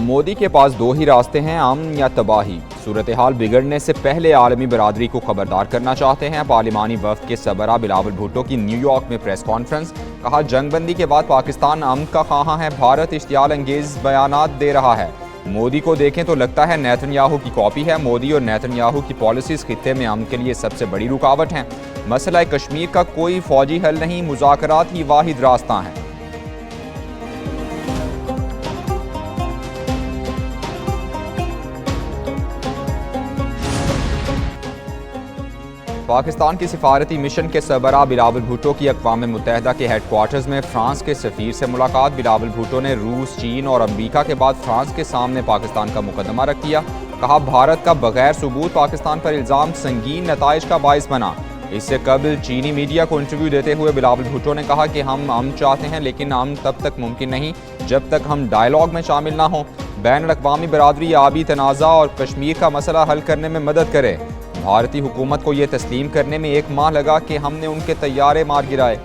मोदी के पास दो ही रास्ते हैं, अमन या तबाही। सूरत हाल बिगड़ने से पहले आलमी बरादरी को खबरदार करना चाहते हैं। पार्लिमानी वफ़द के सरबराह बिलावल भुट्टो की न्यूयॉर्क में प्रेस कॉन्फ्रेंस। कहा, जंगबंदी के बाद पाकिस्तान अमन का ख्वाह है। भारत इश्तियाल अंगेज बयानात दे रहा है। मोदी को देखें तो लगता है नेतन्याहू की कॉपी है। मोदी और नेतन्याहू की पॉलिसीज खित्ते में अमन के लिए सबसे बड़ी रुकावट हैं। मसला कश्मीर का कोई फौजी हल नहीं, मुज़ाकरात ही वाहिद रास्ता है। पाकिस्तान की सिफारती मिशन के सरबराह बिलावल भुट्टो की अक़वाम मुत्तहिदा के हेडक्वार्टर्स में फ्रांस के सफ़ीर से मुलाकात। बिलावल भुट्टो ने रूस, चीन और अमरीका के बाद फ्रांस के सामने पाकिस्तान का मुकदमा रख दिया। कहा, भारत का बगैर सबूत पाकिस्तान पर इल्ज़ाम संगीन नताइज का बाइस बना। इससे कबल चीनी मीडिया को इंटरव्यू देते हुए बिलावल भुट्टो ने कहा कि हम अमन चाहते हैं, लेकिन अमन तब तक मुमकिन नहीं जब तक हम डायलॉग में शामिल ना हों। बैनुल-अक़वामी बरादरी आबी तनाज़ा और कश्मीर का मसला हल करने में मदद करे। भारतीय हुकूमत को यह तस्लीम करने में 1 माह लगा कि हमने उनके तैयारे मार गिराए।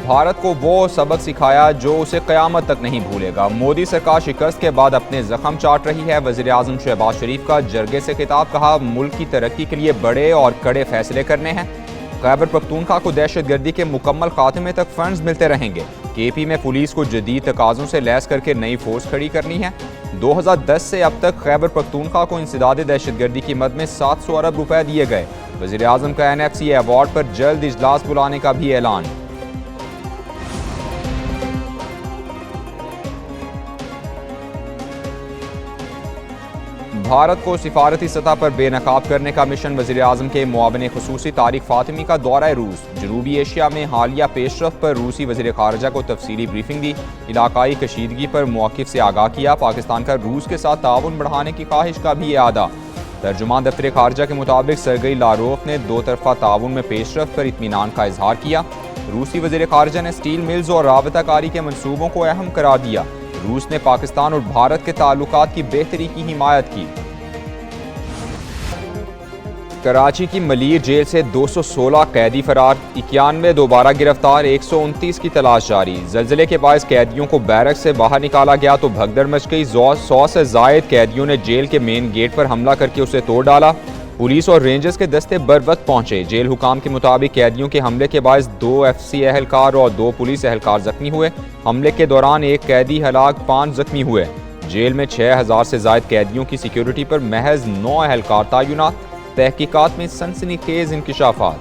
भारत को वो सबक सिखाया जो उसे क़यामत तक नहीं भूलेगा। मोदी सरकार शिकस्त के बाद अपने जख्म चाट रही है। वज़ीर आज़म शहबाज शरीफ का जरगे से खिताब। कहा, मुल्क की तरक्की के लिए बड़े और कड़े फैसले करने हैं। खैबर पख्तूनख्वा को दहशतगर्दी के मुकम्मल खात्मे तक फंड्स मिलते रहेंगे। केपी में पुलिस को जदीद तकाज़ों से लैस करके नई फोर्स खड़ी करनी है। 2010 से अब तक खैबर पख्तूनख्वा को इंसदाद दहशतगर्दी की मद में 700 अरब रुपए दिए गए। वज़ीर आज़म का NFC अवार्ड पर जल्द इजलास बुलाने का भी ऐलान। भारत को सिफारती सतह पर बेनकाब करने का मिशन। वज़ीर आज़म के मुआविन खुसूसी तारिक फातिमी का दौरा रूस। जनूबी एशिया में हालिया पेशरफ पर रूसी वज़ीर ख़ारजा को तफसीली ब्रीफिंग दी। इलाकाई कशीदगी पर मौक़िफ़ से आगाह किया। पाकिस्तान का रूस के साथ ताउन बढ़ाने की ख्वाहिश का भी इआदा। तर्जुमान दफ्तर ख़ारजा के मुताबिक सरगई लारोफ ने 2 तरफ़ा ताउन में पेशरफ पर इत्मीनान का इजहार किया। रूसी वज़ीर ख़ारजा ने स्टील मिल्स और राबताकारी के मनसूबों को अहम करार दिया। रूस ने पाकिस्तान और भारत के ताल्लुकात की बेहतरी की हिमायत की। कराची की मलीर जेल से 216 कैदी फरार, 91 दोबारा गिरफ्तार, 129 की तलाश जारी। जल्जले के बायस कैदियों को बैरक से बाहर निकाला गया तो भगदड़ मच गई। 100 से जायद कैदियों ने जेल के मेन गेट पर हमला करके उसे तोड़ डाला। पुलिस और रेंजर्स के दस्ते बर वक्त पहुंचे। जेल हुकाम के मुताबिक कैदियों के हमले के बायस 2 FC एहलकार और 2 पुलिस एहलकार जख्मी हुए। हमले के दौरान 1 कैदी हलाक, 5 जख्मी हुए। जेल में 6000 से जायद कैदियों की सिक्योरिटी पर महज 9 एहलकार तैनात। तहकीकात में सनसनीखेज इंकिशाफात।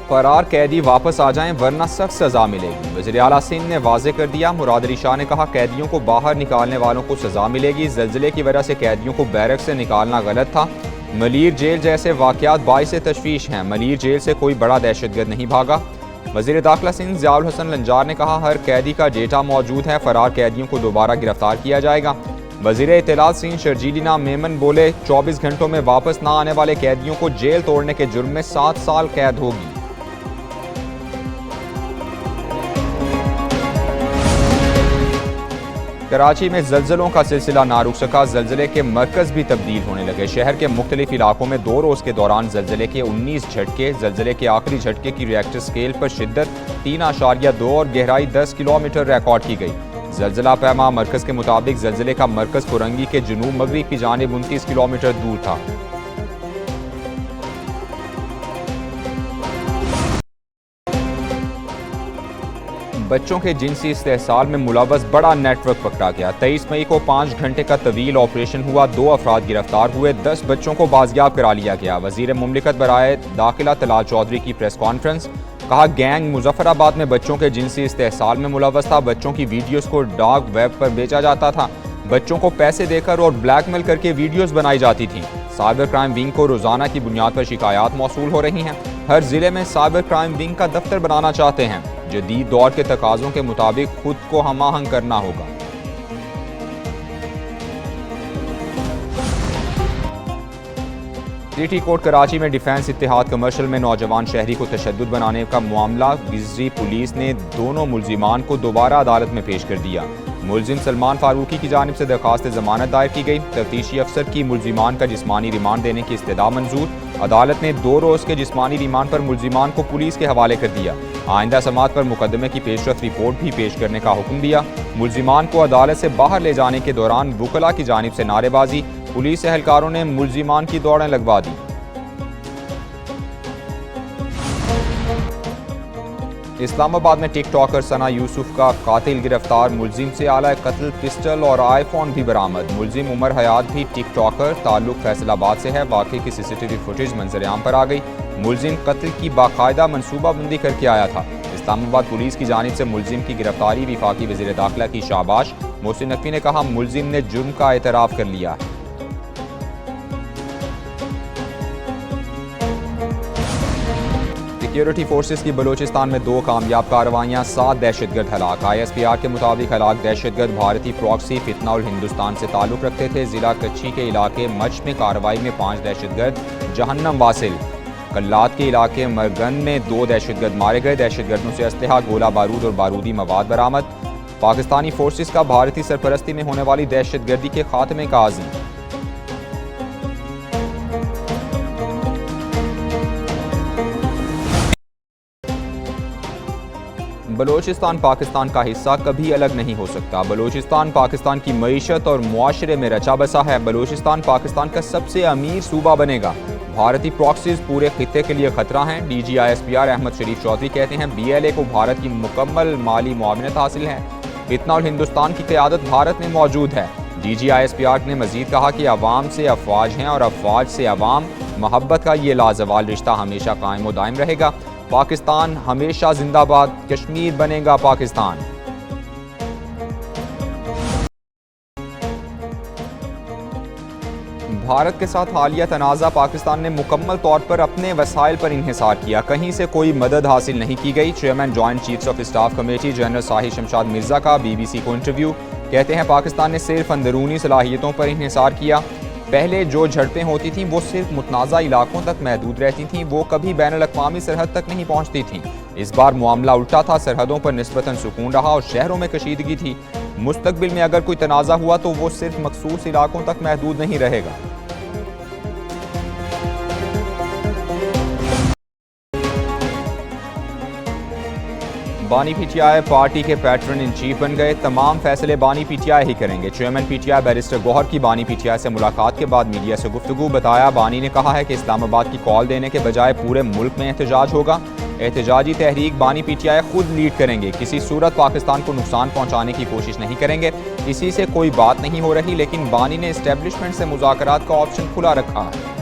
फरार कैदी वापस आ जाएं वरना सख्त सजा मिलेगी। वज़ीर आला सिंध ने वाज़े कर दिया। मुराद अली शाह ने कहा, कैदियों को बाहर निकालने वालों को सजा मिलेगी। ज़ल्ज़ले की वजह से कैदियों को बैरक से निकालना गलत था। मलीर जेल जैसे वाक़यात बाइस तशवीश हैं। मलीर जेल से कोई बड़ा दहशतगर्द नहीं भागा। वज़ीर दाखिला सिंध ज़ियाउल हसन लंजार ने कहा, हर कैदी का डेटा मौजूद है। फरार कैदियों को दोबारा गिरफ्तार किया जाएगा। वज़ीर इत्तलात सिंध शर्जीली नाम मेमन बोले, 24 घंटों में वापस ना आने वाले कैदियों को जेल तोड़ने के जुर्म में 7 साल कैद होगी। कराची में ज़ल्ज़लों का सिलसिला ना रुक सका। ज़ल्ज़ले के मरकज़ भी तब्दील होने लगे। शहर के मुख्तलिफ इलाकों में 2 रोज़ के दौरान ज़ल्ज़ले के 19 झटके। ज़ल्ज़ले के आखिरी झटके की रिएक्टर स्केल पर शिद्दत 3.2 और गहराई 10 किलोमीटर रिकॉर्ड की गई। ज़ल्ज़ला पैमा मरकज़ के मुताबिक ज़ल्ज़ले का मरकज़ कुरंगी के जनूब मगरिब की जानिब 29 किलोमीटर दूर था। बच्चों के जिनसी इस्तेहसाल में मुलव्वस बड़ा नेटवर्क पकड़ा गया। 23 मई को 5 घंटे का तवील ऑपरेशन हुआ। 2 अफराद गिरफ्तार हुए। 10 बच्चों को बाजियाब करा लिया गया। वज़ीर मुमलिकत बराए दाखिला तलाल चौधरी की प्रेस कॉन्फ्रेंस। कहा, गैंग मुजफ्फराबाद में बच्चों के जिनसी इस्तेहसाल में मुलव्वस था। बच्चों की वीडियोस को डार्क वेब पर बेचा जाता था। बच्चों को पैसे देकर और ब्लैकमेल करके वीडियोस बनाई जाती थी। साइबर क्राइम विंग को रोजाना की बुनियाद पर शिकायत मौसूल हो रही हैं। हर जिले में साइबर क्राइम विंग का दफ्तर बनाना चाहते हैं। जदीद दौर के तकाज़ों के मुताबिक खुद को हमाहंग करना होगा। सिटी कोर्ट कराची में डिफेंस इत्तेहाद कमर्शियल में नौजवान शहरी को तशद्दुद बनाने का मामला। गिजरी पुलिस ने दोनों मुल्जिमान को दोबारा अदालत में पेश कर दिया। मुलजिम सलमान फारूकी की जानिब से दरखास्त जमानत दायर की गई। तफ्तीशी अफसर की मुलजिमान का जिस्मानी रिमांड देने की इस्तदा मंजूर। अदालत ने 2 रोज़ के जिस्मानी रिमांड पर मुलजिमान को पुलिस के हवाले कर दिया। आइंदा समाअत पर मुकदमे की पेशरफ रिपोर्ट भी पेश करने का हुक्म दिया। मुलजिमान को अदालत से बाहर ले जाने के दौरान वुकला की जानिब से नारेबाजी, पुलिस एहलकारों ने मुलजिमान की दौड़ें लगवा दी। इस्लामाबाद में टिकटॉकर सना यूसुफ का कातिल गिरफ्तार। मुलजिम से आला कत्ल पिस्टल और आईफोन भी बरामद। मुलजिम उमर हयात भी टिकटॉकर, ताल्लुक फैसलाबाद से है। वाकई की सीसीटीवी फुटेज मंजरेआम पर आ गई। मुलजिम कत्ल की बाकायदा मनसूबाबंदी करके आया था। इस्लामाबाद पुलिस की जानिब से मुलजिम की गिरफ्तारी विफाकी वज़ीर दाखिला की शाबाश। मोहसिन नकवी ने कहा, मुलजिम ने जुर्म का एतराफ़ कर लिया है। सिक्योरिटी फोर्सेस की बलूचिस्तान में 2 कामयाब कार्रवाइयाँ, 7 दहशतगर्द हलाक। ISPR के मुताबिक हलाक दहशतगर्द भारतीय प्रॉक्सी फितना और हिंदुस्तान से ताल्लुक़ रखते थे। जिला कच्ची के इलाके मच में कार्रवाई में 5 दहशतगर्द जहन्नम वासिल। कल्लात के इलाके मरगन में 2 दहशतगर्द मारे गए। दहशतगर्दों से असलहा, गोला बारूद और बारूदी मवाद बरामद। पाकिस्तानी फोर्सेस का भारतीय सरपरस्ती में होने वाली दहशतगर्दी के खात्मे का आज़म। बलूचिस्तान पाकिस्तान का हिस्सा कभी अलग नहीं हो सकता। बलूचिस्तान पाकिस्तान की मईशत और मुआशरे में रचा बसा है। बलूचिस्तान पाकिस्तान का सबसे अमीर सूबा बनेगा। भारतीय प्रॉक्सीज पूरे खित्ते के लिए खतरा हैं। DG ISPR अहमद शरीफ चौधरी कहते हैं, BLA को भारत की मुकम्मल माली मुआवनत हासिल है। फितना और हिंदुस्तान की क़यादत भारत में मौजूद है। DG ISPR ने मजीद कहा कि अवाम से अफवाज हैं और अफवाज से अवाम। मोहब्बत का ये लाजवाल रिश्ता हमेशा कायम व दायम रहेगा। पाकिस्तान हमेशा जिंदाबाद। कश्मीर बनेगा पाकिस्तान। भारत के साथ हालिया तनाज़ा पाकिस्तान ने मुकम्मल तौर पर अपने वसाइल पर इन्हिसार किया। कहीं से कोई मदद हासिल नहीं की गई। Chairman joint chiefs of staff committee general Sahir Shamshad Mirza का BBC को इंटरव्यू। कहते हैं, पाकिस्तान ने सिर्फ अंदरूनी सलाहियतों पर इन्हिसार किया। पहले जो झड़पें होती थीं वो सिर्फ मुतनाज़ा इलाकों तक महदूद रहती थीं, वो कभी बैनुल अक़वामी सरहद तक नहीं पहुँचती थीं। इस बार मामला उल्टा था। सरहदों पर निस्बतन सुकून रहा और शहरों में कशीदगी थी। मुस्तकबिल में अगर कोई तनाज़ा हुआ तो वो सिर्फ मखसूस इलाकों तक महदूद नहीं रहेगा। बानी PTI पार्टी के पैटर्न इन चीफ बन गए। तमाम फैसले बानी PTI ही करेंगे। चेयरमैन PTI बैरिस्टर गौहर की बानी PTI से मुलाकात के बाद मीडिया से गुफ्तगू। बताया, बानी ने कहा है कि इस्लामाबाद की कॉल देने के बजाय पूरे मुल्क में एहतजाज होगा। एहतजाजी तहरीक बानी PTI खुद लीड करेंगे। किसी सूरत पाकिस्तान को नुकसान पहुँचाने की कोशिश नहीं करेंगे। इसी से कोई बात नहीं हो रही, लेकिन बानी ने इस्टेब्लिशमेंट से मुज़ाकरात का ऑप्शन खुला रखा है।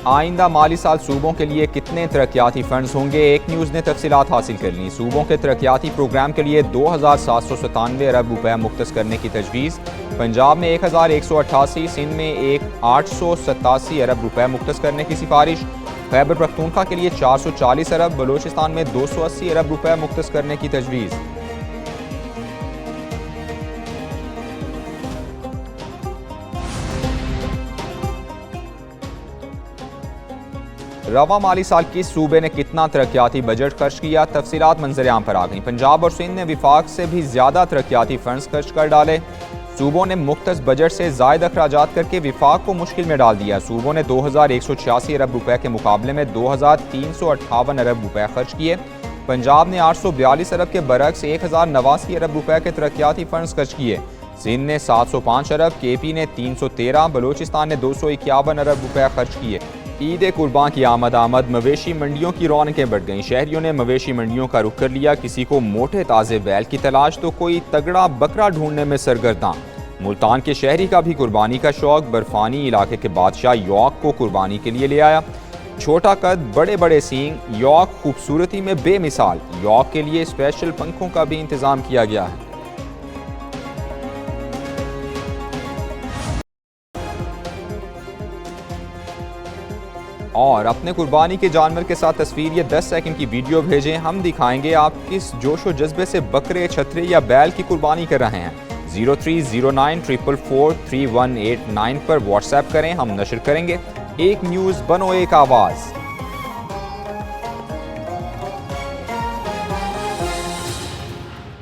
आइंदा माली साल सूबों के लिए कितने तरक्याती फंड्स होंगे? एक न्यूज़ ने तफसीलात हासिल कर ली। सूबों के तरक्याती प्रोग्राम के लिए 2797 अरब रुपए मुख्तस करने की तजवीज़। पंजाब में 1188, सिंध में 887 अरब रुपए मुख्तस करने की सिफारिश। खैबर पख्तूनख्वा के लिए 440 अरब, बलूचिस्तान में 280 अरब रुपए मुख्तस करने की तजवीज़। रवा माली साल किस सूबे ने कितना तरक्याती बजट खर्च किया? तफसीलात मंजरेआम पर आ गई। पंजाब और सिंध ने विफाक से भी ज़्यादा तरक्याती फंड्स खर्च कर डाले। सूबों ने मुख्तस बजट से ज़ायद अखराजात करके विफाक को मुश्किल में डाल दिया। सूबों ने 2186 अरब रुपए के मुकाबले में 2358 अरब रुपए खर्च किए। पंजाब ने 842 अरब के बरक्स 1089 अरब रुपए के तरक्याती फंड्स खर्च किए। सिंध ने 705 अरब, KP ने 313, बलूचिस्तान ने 251 अरब रुपए खर्च किए। ईद कुर्बान की आमद मवेशी मंडियों की रौनकें बढ़ गईं। शहरियों ने मवेशी मंडियों का रुख कर लिया। किसी को मोटे ताज़े बैल की तलाश तो कोई तगड़ा बकरा ढूंढने में सरगर्दा। मुल्तान के शहरी का भी कुर्बानी का शौक। बर्फानी इलाके के बादशाह यॉक को कुर्बानी के लिए ले आया। छोटा कद, बड़े बड़े सींग, यॉक खूबसूरती में बेमिसाल। यॉक के लिए स्पेशल पंखों का भी इंतजाम किया गया है। और अपने कुर्बानी के जानवर के साथ तस्वीर या 10 सेकंड की वीडियो भेजें। हम दिखाएंगे आप किस जोश व जज्बे से बकरे, छतरे या बैल की कुर्बानी कर रहे हैं। 03094443 189 पर व्हाट्सएप करें, हम नशर करेंगे। एक न्यूज़ बनो एक आवाज़।